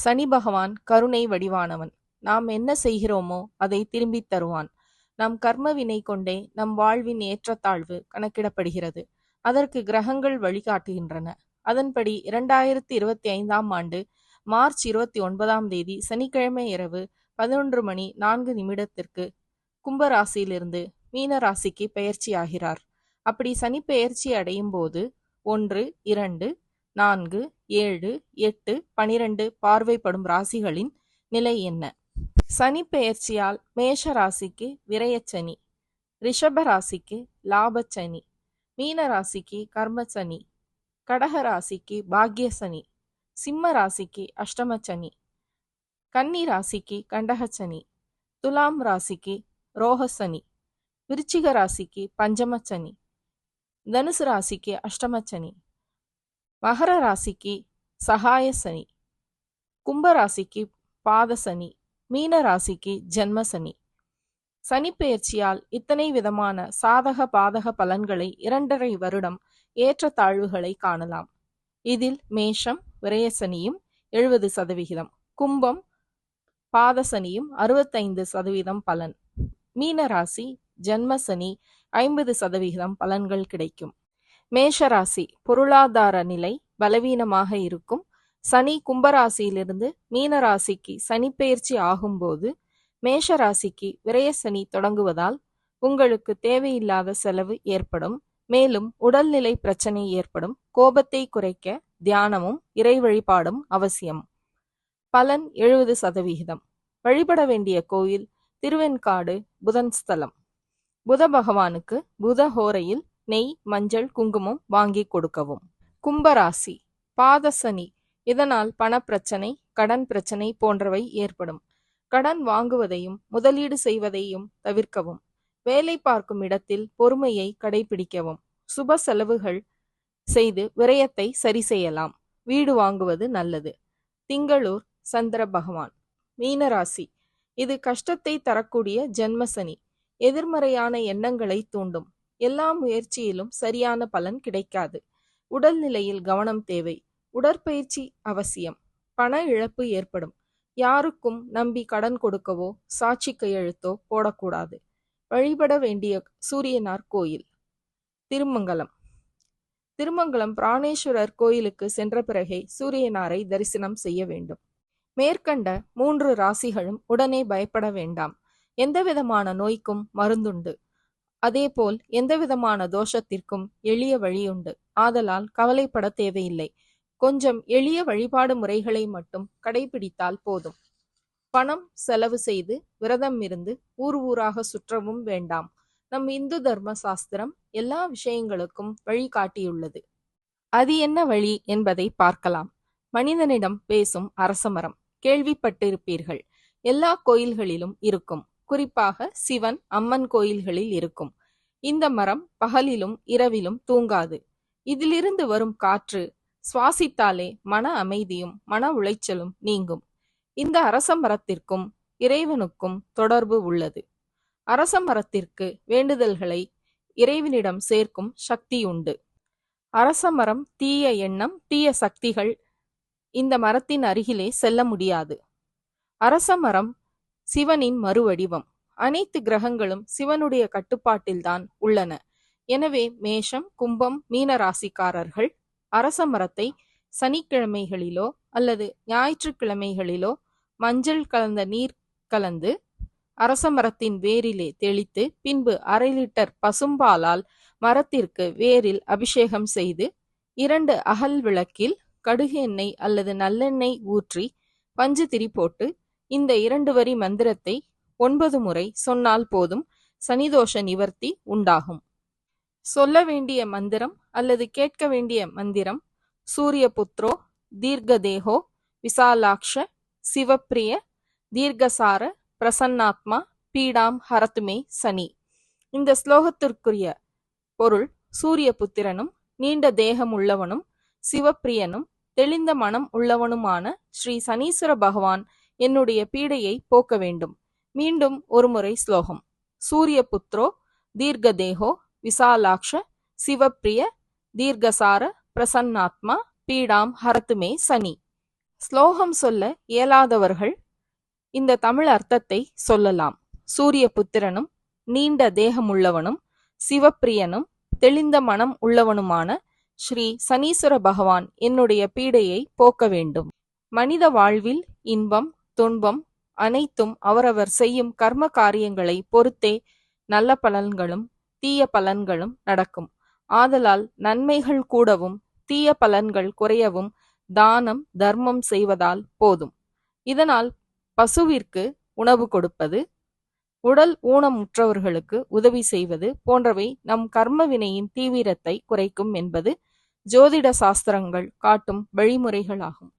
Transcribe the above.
சனி பகவான் கருணை வடிவானவன். நாம் என்ன செய்கிறோமோ அதை திரும்பித் தருவான். நம் கர்ம வினை கொண்டே நம் வாழ்வின் ஏற்றத்தாழ்வு கணக்கிடப்படுகிறது. அதற்கு கிரகங்கள் வழிகாட்டுகின்றன. அதன்படி 2025ஆம் ஆண்டு மார்ச் 29ஆம் தேதி சனிக்கிழமை இரவு 11:04 கும்பராசியிலிருந்து மீன ராசிக்கு பெயர்ச்சியாகிறார். அப்படி சனி பெயர்ச்சி அடையும் போது 1, 2, 4, 7, 8, 12 பார்வைப்படும் ராசிகளின் நிலை என்ன? சனி பெயர்ச்சியால் மேஷ ராசிக்கு விரயச்சனி, ரிஷப ராசிக்கு லாபச்சனி, மீன ராசிக்கு கர்மச்சனி, கடக ராசிக்கு பாக்யசனி, சிம்ம ராசிக்கு அஷ்டமச்சனி, கன்னி ராசிக்கு கண்டகச்சனி, துலாம் ராசிக்கு ரோகசனி, விருச்சிக ராசிக்கு பஞ்சமச்சனி, தனுசு ராசிக்கு அஷ்டமச்சனி, மகர ராசிக்கு சகாயசனி, கும்பராசிக்கு பாதசனி, மீன ராசிக்கு ஜென்மசனி. சனிப்பெயர்ச்சியால் இத்தனை விதமான சாதக பாதக பலன்களை 2.5 வருடம் ஏற்றத்தாழ்வுகளை காணலாம். இதில் மேஷம் விரயசனியும் 70%, கும்பம் பாதசனியும் 65% பலன், மீன ராசி ஜென்மசனி 50% பலன்கள் கிடைக்கும். மேஷராசி பொருளாதார நிலை பலவீனமாக இருக்கும். சனி கும்பராசியிலிருந்து மீன ராசிக்கு சனிப்பெயர்ச்சி ஆகும்போது மேஷ ராசிக்கு விரயசனி தொடங்குவதால் உங்களுக்கு தேவையில்லாத செலவு ஏற்படும். மேலும் உடல்நிலை பிரச்சனை ஏற்படும். கோபத்தை குறைக்க தியானமும் இறை வழிபாடும் அவசியம். பலன் 70%. வழிபட வேண்டிய கோயில் திருவெண்காடு புதன் ஸ்தலம். புத பகவானுக்கு புத ஹோரையில் நெய், மஞ்சள், குங்குமம் வாங்கி கொடுக்கவும். கும்பராசி பாதசனி. இதனால் பணப்பிரச்சனை, கடன் பிரச்சனை போன்றவை ஏற்படும். கடன் வாங்குவதையும் முதலீடு செய்வதையும் தவிர்க்கவும். வேலை பார்க்கும் இடத்தில் பொறுமையை கடைபிடிக்கவும். சுப செலவுகள் செய்து விரயத்தை சரி செய்யலாம். வீடு வாங்குவது நல்லது. திங்களூர் சந்திர பகவான். மீனராசி. இது கஷ்டத்தை தரக்கூடிய ஜென்மசனி. எதிர்மறையான எண்ணங்களை தூண்டும். எல்லா முயற்சியிலும் சரியான பலன் கிடைக்காது. உடல்நிலையில் கவனம் தேவை. உடற்பயிற்சி அவசியம். பண இழப்பு ஏற்படும். யாருக்கும் நம்பி கடன் கொடுக்கவோ சாட்சி கையெழுத்தோ போடக்கூடாது. வழிபட வேண்டிய சூரியனார் கோயில் திருமங்கலம். திருமங்கலம் பிராணேஸ்வரர் கோயிலுக்கு சென்ற பிறகே சூரியனாரை தரிசனம் செய்ய வேண்டும். மேற்கண்ட 3 ராசிகளும் உடனே பயப்பட வேண்டாம். எந்தவிதமான நோய்க்கும் மருந்துண்டு. அதேபோல் எந்தவிதமான தோஷத்திற்கும் எளிய வழியுண்டு. ஆதலால் கவலைப்பட தேவையில்லை. கொஞ்சம் எளிய வழிபாடு முறைகளை மட்டும் கடைபிடித்தால் போதும். பணம் செலவு செய்து விரதம் இருந்து ஊர் ஊராக சுற்றவும் வேண்டாம். நம் இந்து தர்ம சாஸ்திரம் எல்லா விஷயங்களுக்கும் வழிகாட்டியுள்ளது. அது என்ன வழி என்பதை பார்க்கலாம். மனிதனிடம் பேசும் அரசமரம் கேள்விப்பட்டிருப்பீர்கள். எல்லா கோயில்களிலும் இருக்கும். குறிப்பாக சிவன், அம்மன் கோயில்களில் இருக்கும். இந்த மரம் பகலிலும் இரவிலும் தூங்காது. இதிலிருந்து வரும் காற்று சுவாசித்தாலே மன அமைதியும் மன உளைச்சலும் நீங்கும். இந்த அரச மரத்திற்கும் இறைவனுக்கும் தொடர்பு உள்ளது. அரச மரத்திற்கு வேண்டுதல்களை இறைவனிடம் சேர்க்கும் சக்தி உண்டு. அரச மரம் தீய எண்ணம், தீய சக்திகள் இந்த மரத்தின் அருகிலே செல்ல முடியாது. அரச மரம் சிவனின் மறுவடிவம். அனைத்து கிரகங்களும் சிவனுடைய கட்டுப்பாட்டில்தான் உள்ளன. எனவே மேஷம், கும்பம், மீன ராசிக்காரர்கள் அரச மரத்தை சனிக்கிழமைகளிலோ அல்லது ஞாயிற்றுக்கிழமைகளிலோ மஞ்சள் கலந்த நீர் கலந்து அரச மரத்தின் வேரிலே தெளித்து பின்பு 1/2 லிட்டர் பசும்பாலால் மரத்திற்கு வேரில் அபிஷேகம் செய்து 2 அகல் விளக்கில் கடுகு எண்ணெய் அல்லது நல்லெண்ணெய் ஊற்றி பஞ்சு திரி போட்டு இந்த 2 வரி மந்திரத்தை 9 முறை சொன்னால் போதும். சனிதோஷ நிவர்த்தி உண்டாகும். சொல்ல வேண்டிய மந்திரம் அல்லது கேட்க வேண்டிய மந்திரம் சூரியபுத்ரோ தீர்க்கதேகோ விசாலாக்ஷ சிவப்பிரிய தீர்க்கசார பிரசன்னாத்மா பீடாம் ஹரத்துமே சனி. இந்த ஸ்லோகத்திற்குரிய பொருள் சூரியபுத்திரனும் நீண்ட தேகம் உள்ளவனும் சிவப்பிரியனும் தெளிந்த மனம் உள்ளவனுமான ஸ்ரீ சனீஸ்வர பகவான் என்னுடைய பீடையை போக்க வேண்டும். மீண்டும் ஒருமுறை ஸ்லோகம். சூரியபுத்ரோ தீர்க்கதேகோ விசாலாக்ஷ சிவப்பிரிய தீர்க்கசார பிரசன்னாத்மா பீடாம் ஹரத்துமே சனி. ஸ்லோகம் சொல்ல இயலாதவர்கள் இந்த தமிழ் அர்த்தத்தை சொல்லலாம். சூரிய புத்திரனும் நீண்ட தேகமுள்ளவனும் சிவப்பிரியனும் தெளிந்த மனம் உள்ளவனுமான ஸ்ரீ சனீஸ்வர பகவான் என்னுடைய பீடையை போக்க வேண்டும். மனித வாழ்வில் இன்பம் துன்பம் அனைத்தும் அவரவர் செய்யும் கர்ம காரியங்களை பொறுத்தே நல்ல பலன்களும் தீய பலன்களும் நடக்கும். ஆதலால் நன்மைகள் கூடவும் தீய பலன்கள் குறையவும் தானம் தர்மம் செய்வதால் போதும். இதனால் பசுவிற்கு உணவு கொடுப்பது, உடல் ஊனமுற்றவர்களுக்கு உதவி செய்வது போன்றவை நம் கர்ம வினையின் தீவிரத்தை குறைக்கும் என்பது ஜோதிட சாஸ்திரங்கள் காட்டும் வழிமுறைகளாகும்.